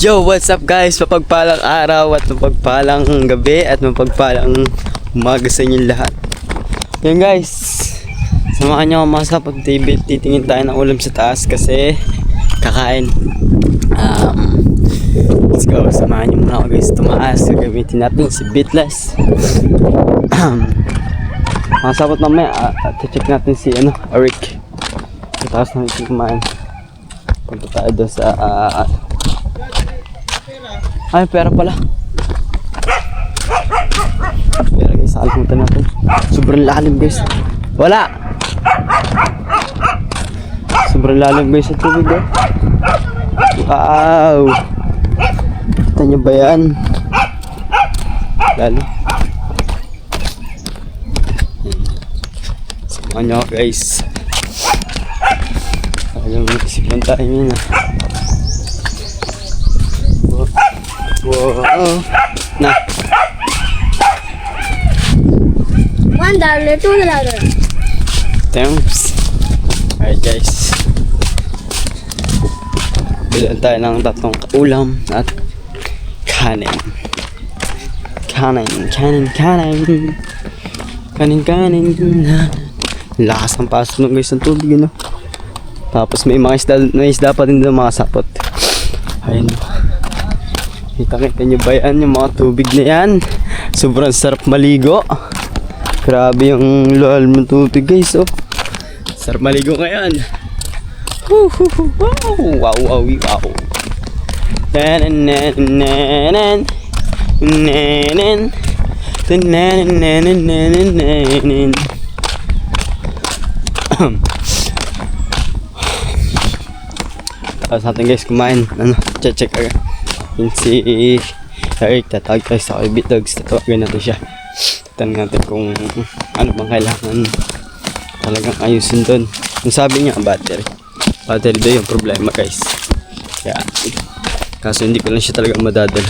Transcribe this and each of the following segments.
Yo, what's up guys? Mapagpalang araw at mapagpalang gabi at mapagpalang umaga sa inyong lahat. Yan guys, samahan nyo ako mga sa pag-tibit. Titingin tayo ng ulam sa taas kasi kakain. Let's go, samahan nyo muna ako guys. Tumaas, gagamitin natin si Bitless. Mga sapot mamaya at check natin si Arik. Sa taas natin kumain. Punta tayo doon sa ay, pera pala. Pera guys, nakalimutan natin. Sobrang lalim guys. Wala! Sobrang lalim guys sa tubig eh. Wow! Kita nyo ba yan? Lalim. Samahan nyo ako guys. Ayaw mo isipan tayo yun ah. Wow. Nah. $1, $2. Thanks. Alright guys. Bilan tayo ng tatlong ulam at kanin. Kanin. Lakas ng pasok ng guys ng tubig, no? Tapos may mga isda pa din doon mga sapot. Ayun. Kita nyo ba yan, yung mga tubig na yan? Sobrang sarap maligo. Grabe yung lalim ng tubig guys, oh. Sarap maligo ngayon. Wow, wow, wow. Tapos natin guys kumain. Check agad. Yun si Eric, tatawag tayo sa Bit Dogs, tatawagan natin siya. Tatanong natin kung ano bang kailangan talagang ayusin doon. Yung sabi niya, battery daw yung problema guys. Kaya kaso hindi ko lang siya talaga madadala.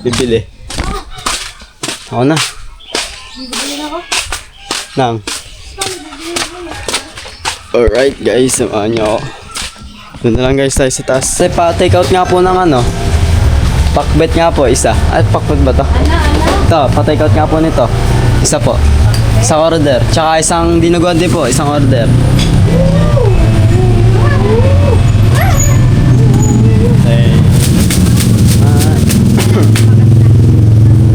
Bibili ako na nang. Alright guys, samahan nyo ako. Doon na lang guys tayo sa taas. Kasi pa-take out nga po ng pakbet nga po, isa. Ay, pakbet ba to? Ito, pa-take out nga po nito. Isa po. Isang order. Tsaka isang dinuguan din po, isang order. Okay.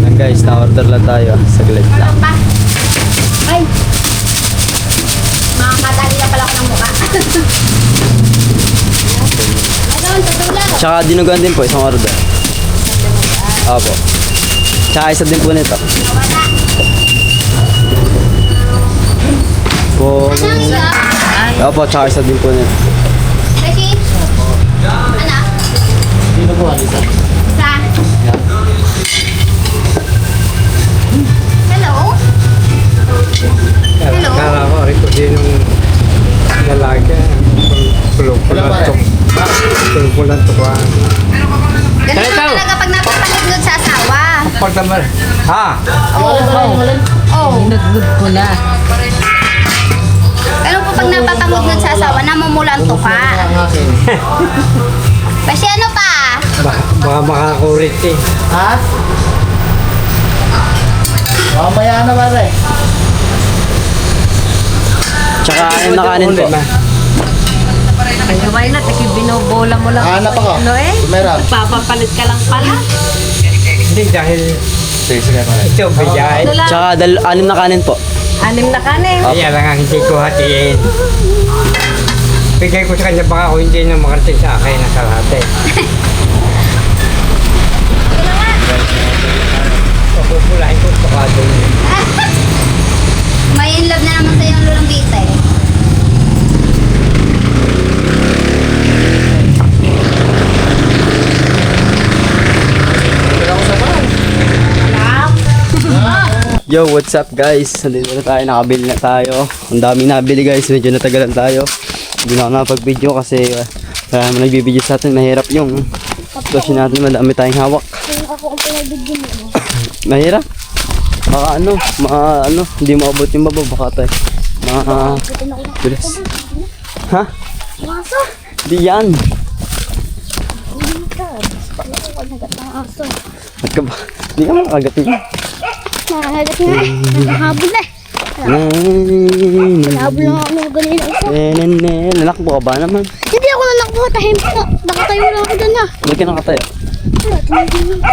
Yan guys, na-order lang tayo. Saglit lang. Ay! Makakadali na pala ako ng mukha. Tsaka dinuguan din po, isang order. Opo. Tsaka isa din po nito. Po. Opo, tsaka isa din po nito. Beshi? Ano? Dinuguan isa. Isa? Hello? Hello? Kala ko rin ko din yung lalaki. Pulong-pulang tuwa. Ganun lang talaga pag napapalagod sa asawa. Pagdamar. Ha? Oh. Nag-good ko na. Ganun po pag napapangudnod sa asawa, namumula ang tuka. Beshi, ano pa? Baka makakurit eh. Ha? Mamaya naman eh. Tsaka yung nakanin po. Ay, why not? Kasi binobola mo lang. Hanap ako. Ano eh? Meron. Papapalit ka lang pala. Hindi dahil ito bigay. Ano lang? Tsaka anim na kanin po. 6 na kanin. Kaya lang ang hindi ko hatiin. Bigay ko sa kanya baka kung hindi na makarating sa akin na kalahati. Pupulahin ko ito ka doon. May in love na naman sa'yo ang lulang bita eh. Yo, what's up guys? Nandito na tayo, nakabili na tayo. Ang dami nabili guys, medyo natagalan tayo. Hindi na ako nakapag-video kasi kaya naman nagbibideo sa atin. Mahirap yung sitwasyon natin, madami tayong hawak. Ako ang pinag-video mo. Mahirap. Baka hindi maabot yung baba, baka tayo. Bilis. Ha? Aso. Di yan. Pala ko nagat ng aso. Ba't ka ba? Di ka makagat niya. Nakagat nga eh. Nakahabol eh. Nakahabol lang ako ng ganyan ang aso. Nalakbo ka ba naman? Hindi ako nalakbo. Tahimik ko. Nakatayo lang ako dyan ha. Hindi ka nakatayo. Wala, tumigil.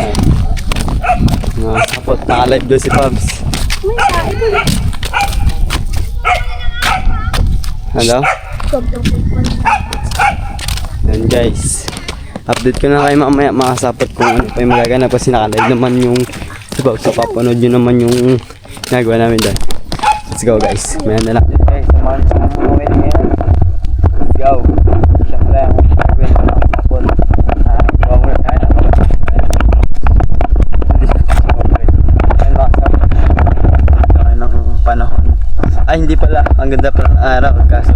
Nakasapot. Nakalive doon si Pabs. May tayo doon. Hello? Yan guys. Update ko na kayo mamaya makasapot kung ano pa yung magaganap kasi nakalive naman yung si Pabs. So papanood nyo naman yung ginagawa namin doon. Let's go guys. Maya na lang. Okay, samahan sa mga moment ngayon. Let's go. Siyempre ang gagawin ko na sapot. Gawa mo na tayo na. Ayun makasapot. Ayun ang panahon. Ay hindi pala. Ang ganda pa ng araw. Kaso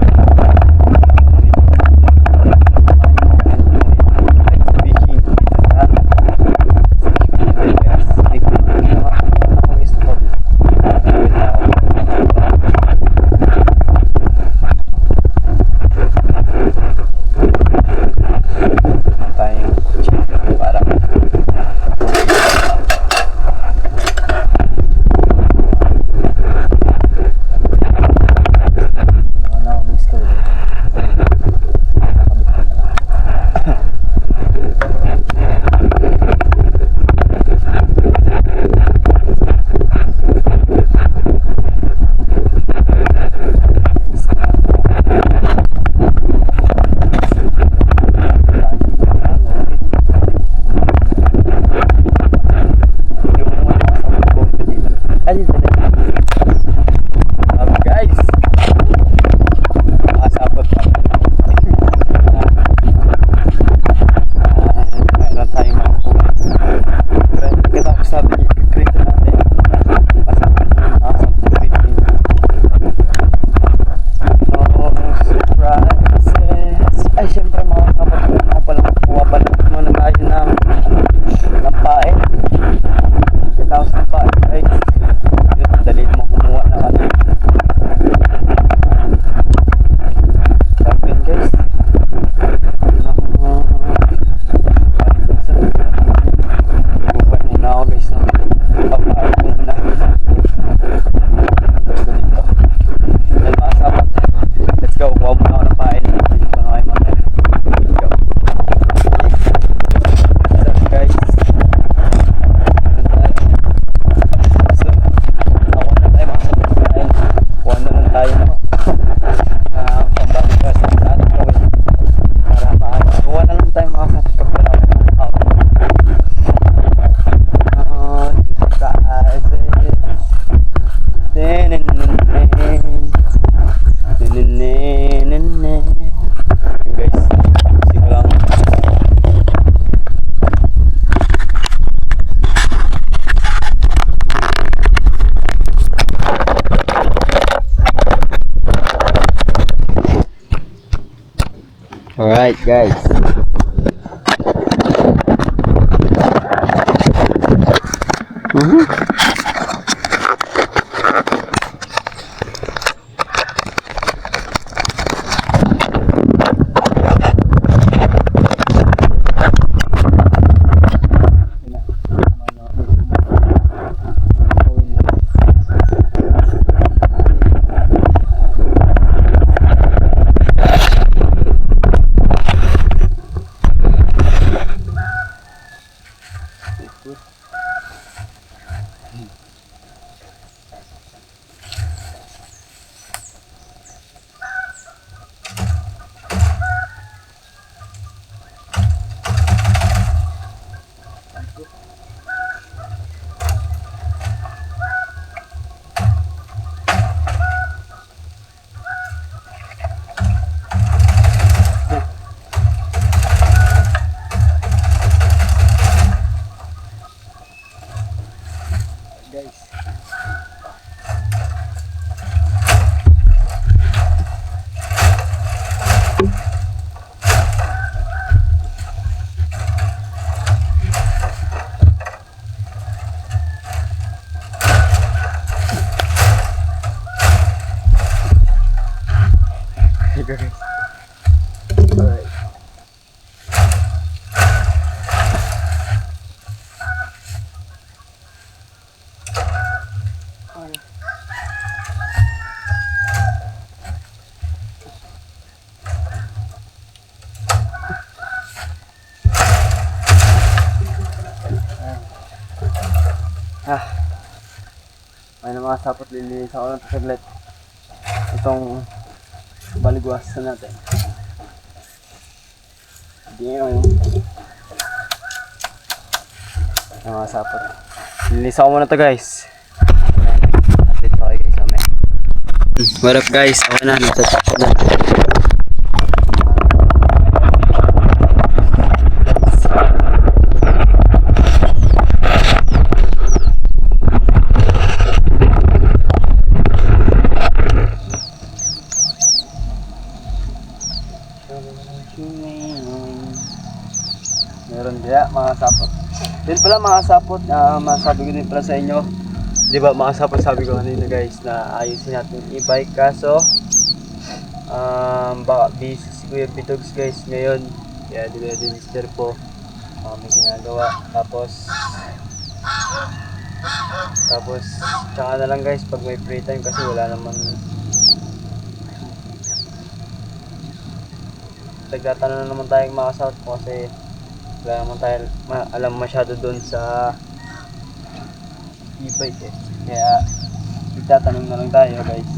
alright guys. May na mga sapot, lilinis ako ng saglit. Itong baligwasan natin. Damn. May mga sapot. Lilinis ako muna to guys. Update ko kayo guys mamaya. What up guys? Ako na, nagsasak na. Meron dia mga sapot. Din pala mga sapot, masabi ko din pala sa inyo. Di ba mga sapot, sabi ko kanina guys na ayusin natin e-bike, kaso baka busy si Kuya Bitogs guys ngayon. Kaya dinregister po. May ginagawa. Tapos tsaka na lang guys pag may free time kasi wala naman. Nagtatanong na naman tayong mga south kasi wala naman tayo alam masyado doon sa e-bike eh. Kaya nagtatanong na lang tayo guys.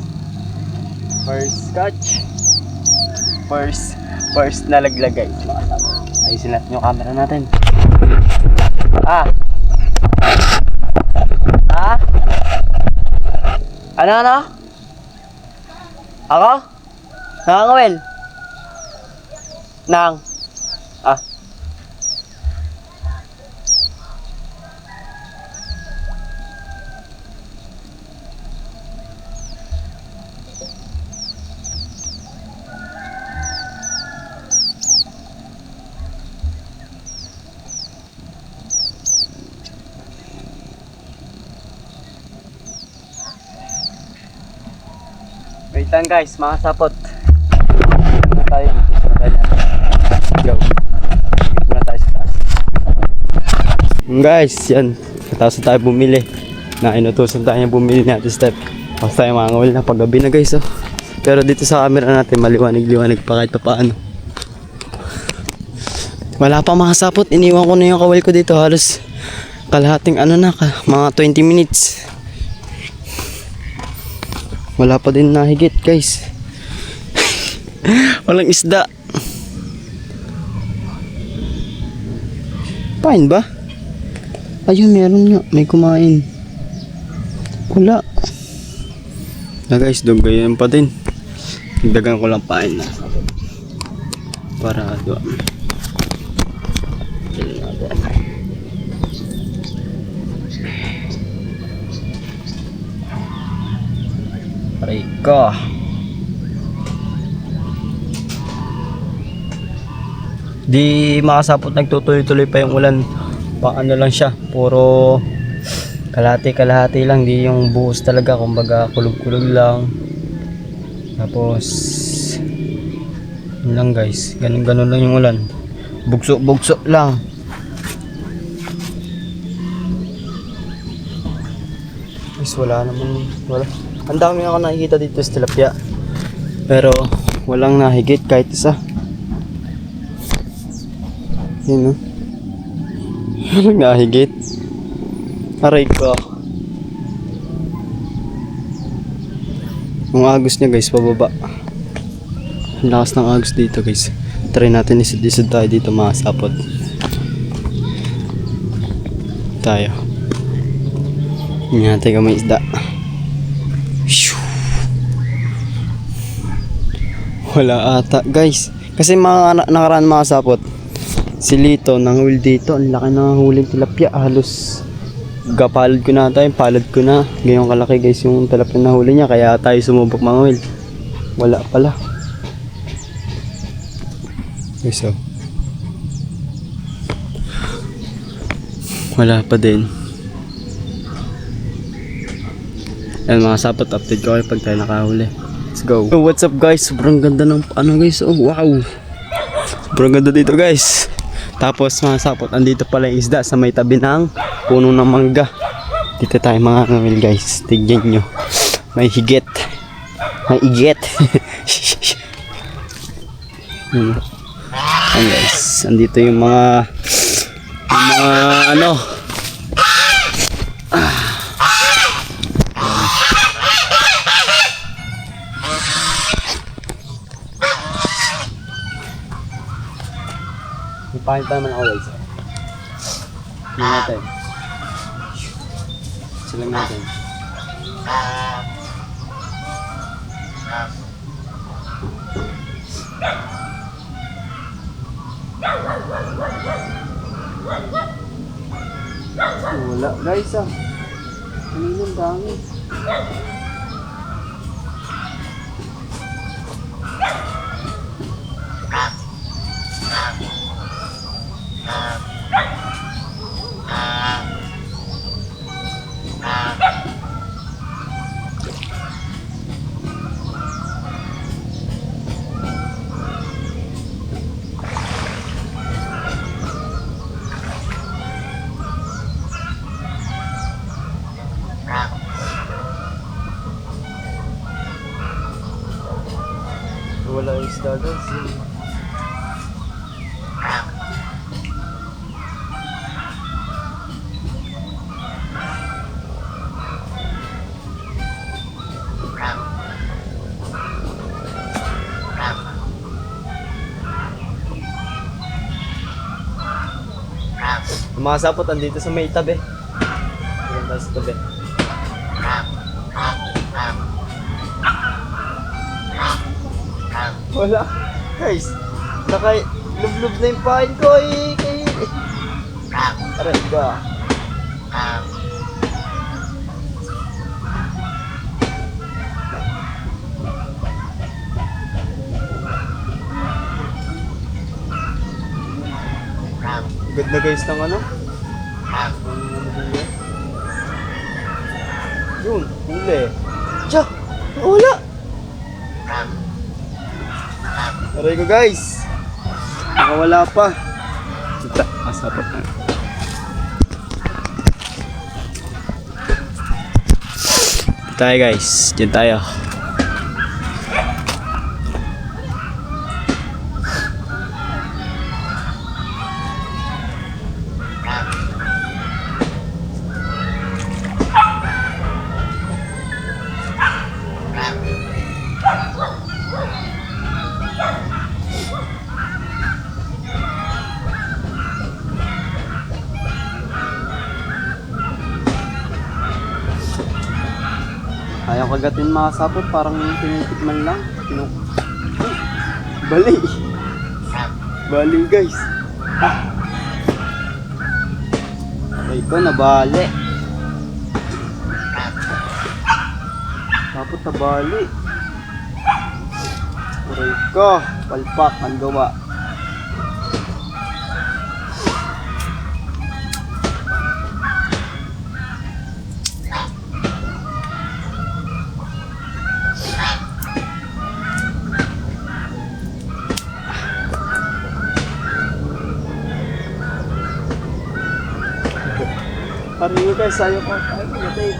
First catch. First na laglag guys mga south. Ayusin natin yung camera natin. Ano? Ako? Nakangawin? Nang wait lang guys, mga sapot. Muna tayo dito sa tayo natin. Go. Dito muna tayo sa taas. Guys, yan. Katapos na tayo bumili. Na inutusan tayo bumili natin step. Tapos tayo mga ngawil na paggabi na guys. Oh. Pero dito sa camera natin maliwanag pa kahit pa paano. Wala pa mga sapot. Iniwan ko na yung kawal ko dito. Halos kalahating mga 20 minutes. Wala pa din nahigit guys. Walang isda. Pain ba? Ayun, meron nga. May kumain. Wala. Na guys, doon pa din. Nagdagan ko lang pain na. Para doon. Rika. Di makasapot, nagtutuloy-tuloy pa yung ulan. Paano lang siya, puro kalahati lang, di yung buhos talaga, kumbaga kulog-kulog lang. Tapos yun lang guys, ganun lang yung ulan. Bugso lang. Guys, wala. Ang dami ako nakikita dito sa tilapia. Pero walang nahigit kahit isa. Yun, no? Walang nahigit. Aray ko. Ang agos niya guys, pababa. Ang lakas ng agos dito guys. Try natin isod tayo dito mga sapot. Tayo. Hindi natin ka may isda. Wala ata guys. Kasi mga nakaraan mga sapot, si Lito nanghuli dito. Ang laki ng huling tilapia. Halos gapalad ko na tayo. Palad ko na. Gayong kalaki guys yung tilapia na huli niya. Kaya tayo sumubok manghuli. Wala pala. Guys, oh. Wala pa din. Yan mga sapot, update ko kayo pag tayo nakahuli. Let's go. So, what's up guys? Sobrang ganda ng guys. Oh wow. Sobrang ganda dito guys. Tapos mga sapot, andito pala yung isda sa may tabi ng puno ng mangga. Dito tayo mga ngawil guys. Tignan nyo. May higit. May igit. Ayan guys. Andito yung mga Pahin pa naman ako guys. Hindi natin. Silang natin. Wala guys ah. Ano yung dami? Wala yung isda guys. Yung mga sapot andito sa may tabi. Andito sa tabi. Wala. Guys, naka-lub-lub na yung pain ko eh. Aray ka. Agad na guys ng ano? Yun, huli. Tiyak! Wala! Aray ko guys! Nakawala pa. Ito, asapot na. Tayo guys, dyan tayo. Ayaw kagatin mga sapot, parang tinitikman lang. Bali. Bali guys. Aray ko, nabali. Sapot nabali. Aray ko, palpak ang gawa. Parang nyo guys, ayaw ko. Ay, matay.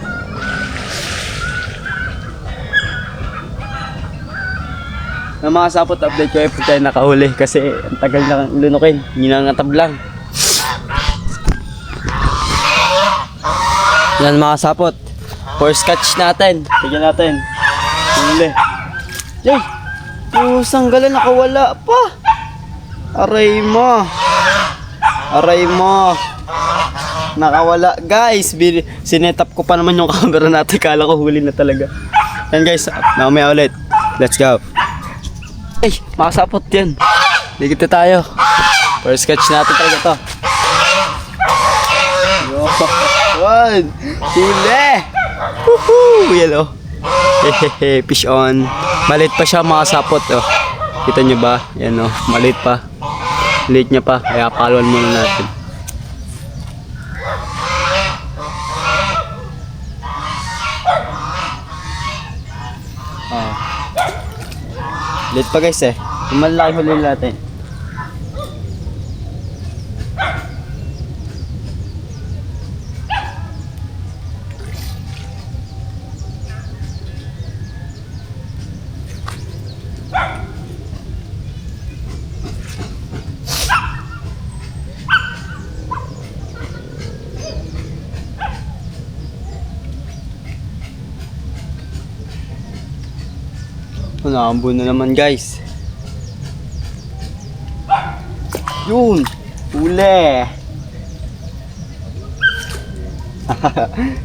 Na mga sapot, update ko eh pag tayo nakahuli kasi ang tagal na lunukin. Ginangatab lang. Yan mga sapot. First catch natin. Tignan natin. Huli. Yay! Pusang gala, nakawala pa. Aray mo. Aray mo. Nakawala guys, sinetap ko pa naman yung camera natin, kala ko huli na talaga. Yan guys, mamaya ulit. Let's go. Ay, makasapot yan. Dikit tayo. First catch natin talaga to. One, huli. Woohoo, yellow. Hehehe, fish on. Malit pa siya makasapot oh. Kita nyo ba? Yan oh, malit pa. Late niya pa, kaya paluan muna natin. Late pa guys eh. Malaki huli natin. Naambon na naman guys. Yun. Ule.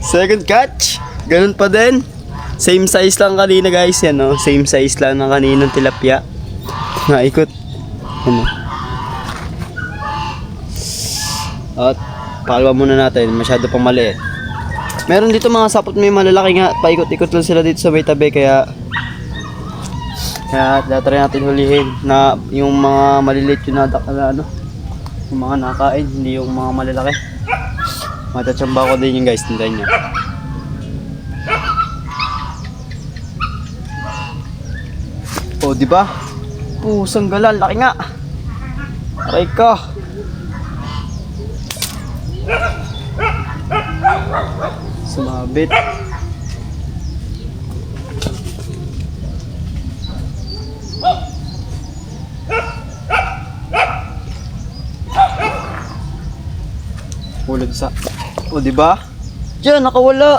Second catch. Ganun pa din. Same size lang kanina guys yan, no? Same size lang ng kaninang tilapia. Naikot. Ano? At paalwa muna natin, masyado pang maliit. Meron dito mga sapot may malalaki nga, paikot-ikot lang sila dito sa may tabi kaya try natin hulihin na yung mga maliliit yung ano, yung mga nakain, hindi yung mga malalaki. Matatsamba ko din yung guys, tindahan nyo. O, di ba? Pusang galan, laki nga. Aray ka. Sumabit. Hulog sa. O, di ba? Diyan, nakawala.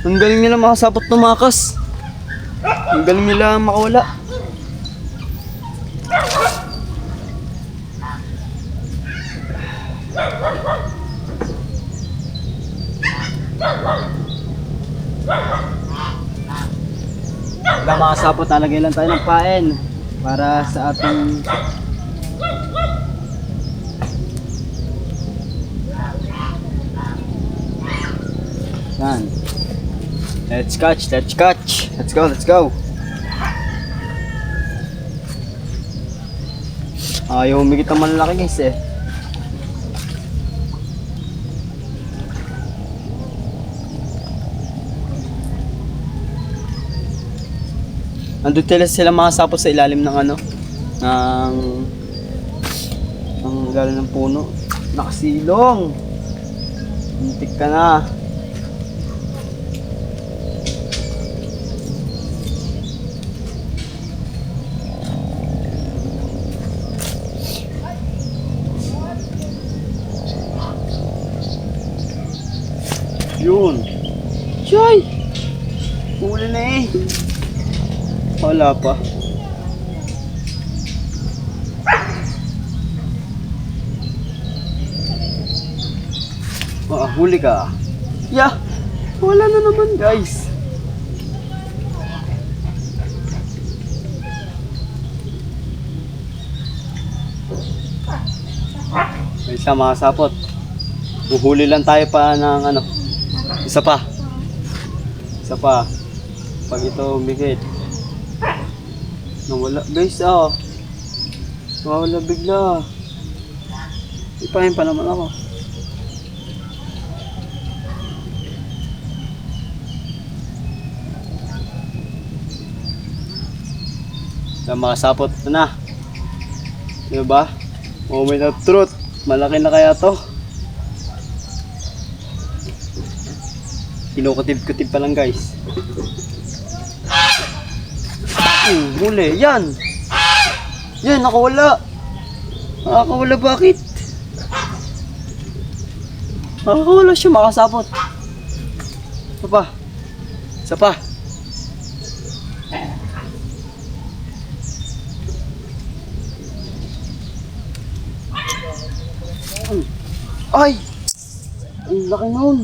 Ang galing nila makasapot tumakas. Ang galing nila makawala. Pagka makasapot, talagay lang tayo ng pain para sa ating yan. Let's catch, let's catch. Let's go, let's go. Ayaw humigit ang malalaki guys eh. Andun sila mga sapot sa ilalim ng ano, ng ilalim ng puno. Nakasilong. Muntik ka na. Yun. Chay! Huli na eh. Wala pa. Huli ka. Yeah! Wala na naman guys. May siya mga sapot. Uhuli lang tayo pa ng ano. Isa pa. Isa pa. Pag ito umigit. Nawala guys nawala bigla. Ipahin pa naman ako. Sa mga sapot na. Diba? Moment of truth. Malaki na kaya to. Kinukutib-kutib pa lang guys. Huli. Yan. Yan, nakawala. Nakakawala bakit? Nakakawala siya, makasapot. Isa pa. Isa pa. Ay! Ang laki nun.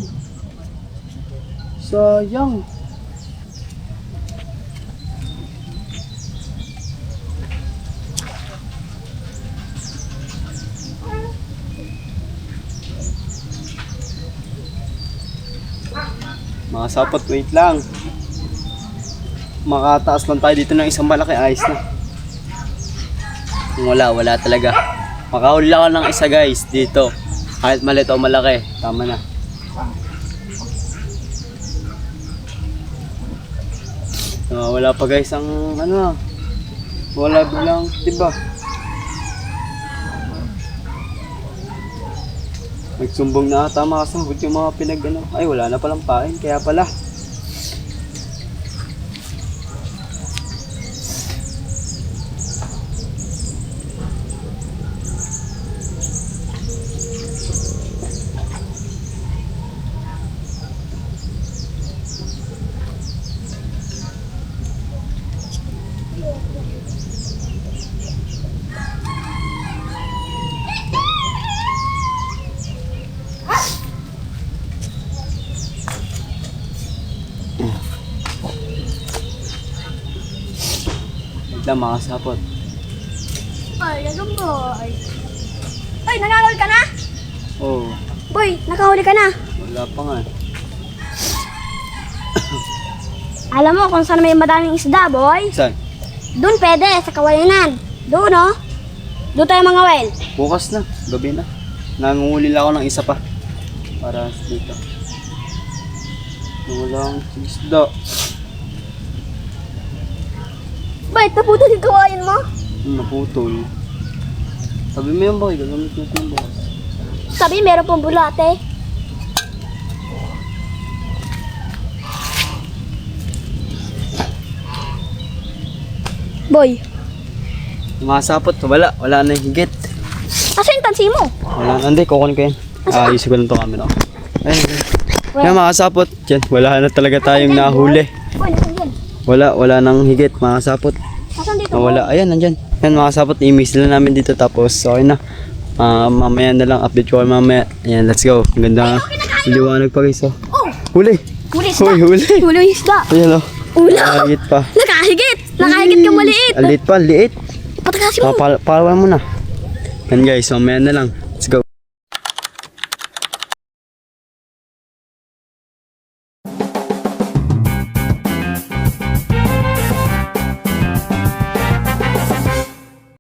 Sayang. Mga sapot, wait lang. Makataas lang tayo dito ng isang malaki, ayos na. Kung wala talaga. Makahuli lang ng isa guys dito. Kahit maliit o malaki, tama na. Wala pa guys ang ano. Wala bilang, diba? Nagsumbong na ata makasambot yung mga pinag-ano. Ay, wala na palang pain, kaya pala. isda makasapot. Ay, gagam boy. Boy, nakahuli ka na? Oo, Boy, nakahuli ka na. wala pa nga. Alam mo kung saan may madaming isda, boy? Saan? Doon pwede, sa kawayanan. Doon, oh. Doon tayo mga well. Bukas na, gabi na. Nangunguli lang ako ng isa pa. Para dito. Walang isda. Boy, naputol yung kawayan mo. Naputol. Sabi mo yan ba? Gagamit natin yung bukas. Sabi, meron pong bulate. Boy, Masapot, wala. Wala na yung higit. asa yung tansi mo? Wala na. Hindi, kukunin ko yan. Ayusin ko lang ito camera. Ayun. Well, Yan makasapot. Yan, wala na talaga tayong nahuli. Boy, nasan dyan? Wala na higit. Makasapot. Nasan dito? Wala. Ayan, nandyan. Yan, makasapot. I-mix lang namin dito. Tapos, okay na. Mamaya na lang. Update ko kayo mamaya. Ayan, let's go. Ang ganda. Liwanag pa guys. Oh. Oh, Huli. huli isda. Hoy, huli. Huli isda. Ayan o. Ula. Higit pa. Nakahigit. Nakahigit ka maliit. Liit pa, liit. Patakasin mo. Palawan mo na. Yan guys, mamaya na lang.